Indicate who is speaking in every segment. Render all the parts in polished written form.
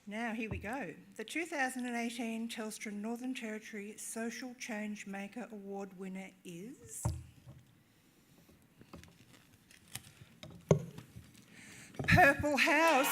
Speaker 1: Now, here we go. The 2018 Telstra Northern Territory Social Change Maker Award winner is... Purple House.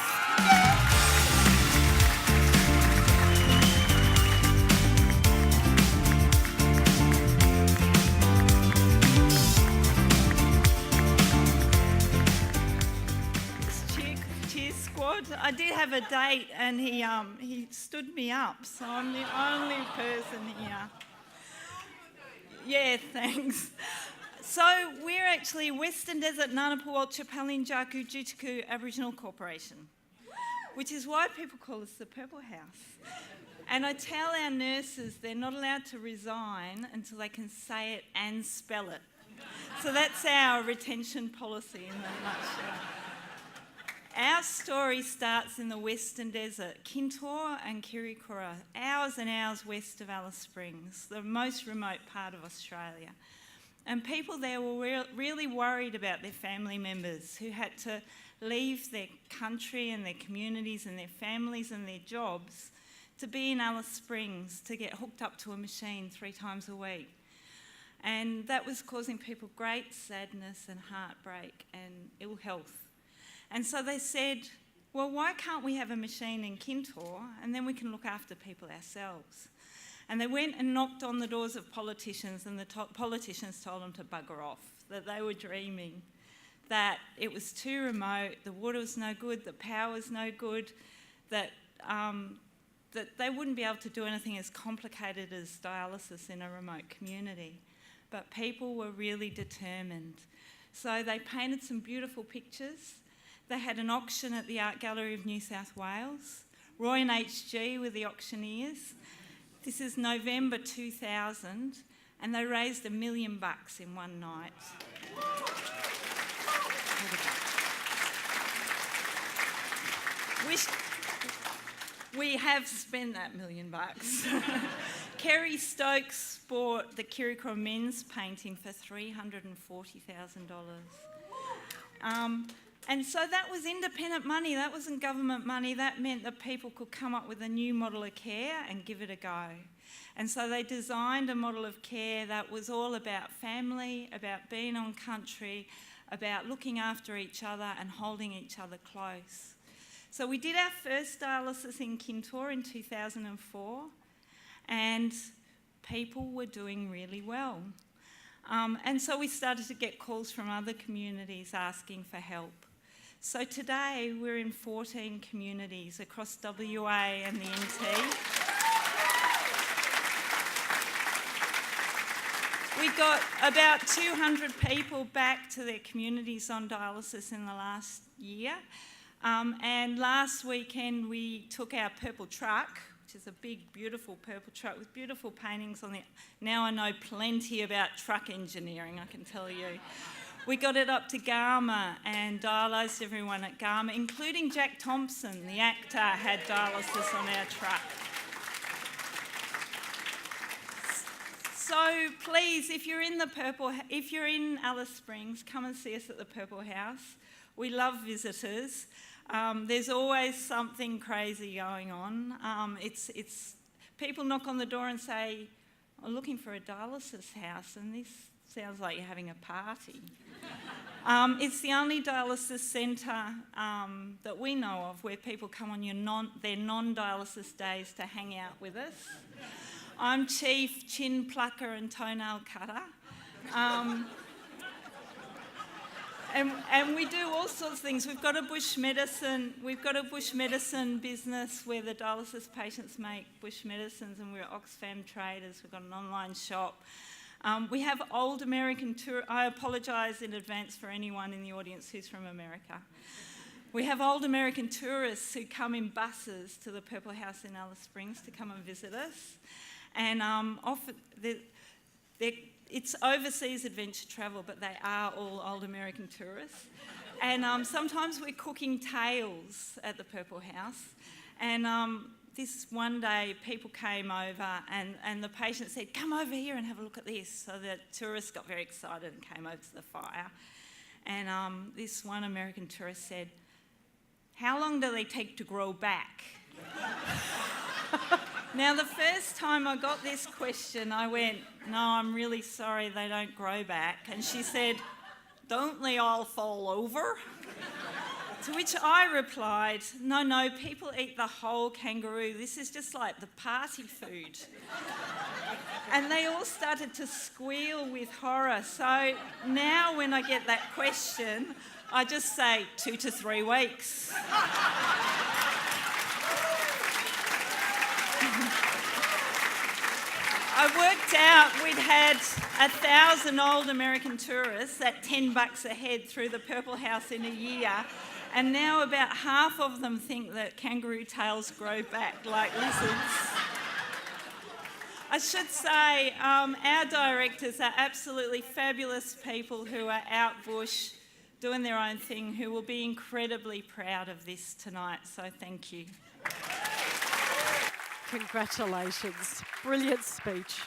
Speaker 2: I did have a date and he stood me up, so I'm the only person here. Yeah, thanks. So we're actually Western Desert Ngunnawal Palin-Jaku Jutiku Aboriginal Corporation, which is why people call us the Purple House. And I tell our nurses they're not allowed to resign until they can say it and spell it. So that's our retention policy in a nutshell. Our story starts in the Western Desert, Kintore and Kirikura, hours and hours west of Alice Springs, the most remote part of Australia. And people there were really worried about their family members who had to leave their country and their communities and their families and their jobs to be in Alice Springs to get hooked up to a machine 3 times a week. And that was causing people great sadness and heartbreak and ill health. And so they said, well, why can't we have a machine in Kintore and then we can look after people ourselves? And they went and knocked on the doors of politicians, and the politicians told them to bugger off, that they were dreaming, that it was too remote, the water was no good, the power was no good, that they wouldn't be able to do anything as complicated as dialysis in a remote community. But people were really determined. So they painted some beautiful pictures. They had an auction at the Art Gallery of New South Wales. Roy and HG were the auctioneers. This is November 2000, and they raised $1 million in one night. We have spent that $1 million. Kerry Stokes bought the Kirikura men's painting for $340,000. And so that was independent money, that wasn't government money. That meant that people could come up with a new model of care and give it a go. And so they designed a model of care that was all about family, about being on country, about looking after each other and holding each other close. So we did our first dialysis in Kintore in 2004, and people were doing really well. And so we started to get calls from other communities asking for help. So today we're in 14 communities across WA and the NT. We got about 200 people back to their communities on dialysis in the last year. And last weekend we took our purple truck, which is a big, beautiful purple truck with beautiful paintings on it. Now I know plenty about truck engineering, I can tell you. We got it up to Garma and dialysed everyone at Garma, including Jack Thompson, the actor, had dialysis on our truck. So please, if you're in Alice Springs, come and see us at the Purple House. We love visitors. There's always something crazy going on. People knock on the door and say, I'm looking for a dialysis house, and this sounds like you're having a party. It's the only dialysis centre that we know of where people come on their non-dialysis days to hang out with us. I'm chief chin plucker and toenail cutter. And we do all sorts of things. We've got a bush medicine business where the dialysis patients make bush medicines, and we're Oxfam traders. We've got an online shop. We have old American tourists. I apologise in advance for anyone in the audience who's from America. We have old American tourists who come in buses to the Purple House in Alice Springs to come and visit us. And often it's overseas adventure travel, but they are all old American tourists. And sometimes we're cooking tails at the Purple House. And this one day, people came over and the patient said, come over here and have a look at this. So the tourists got very excited and came over to the fire. And this one American tourist said, how long do they take to grow back? Now, the first time I got this question, I went, no, I'm really sorry they don't grow back. And she said, don't they all fall over? To which I replied, no, people eat the whole kangaroo. This is just like the party food. And they all started to squeal with horror. So now when I get that question, I just say 2 to 3 weeks. I worked out we'd had 1,000 old American tourists at $10 a head through the Purple House in a year, and now about half of them think that kangaroo tails grow back like lizards. I should say our directors are absolutely fabulous people who are out bush doing their own thing, who will be incredibly proud of this tonight, so thank you.
Speaker 3: Congratulations. Brilliant speech.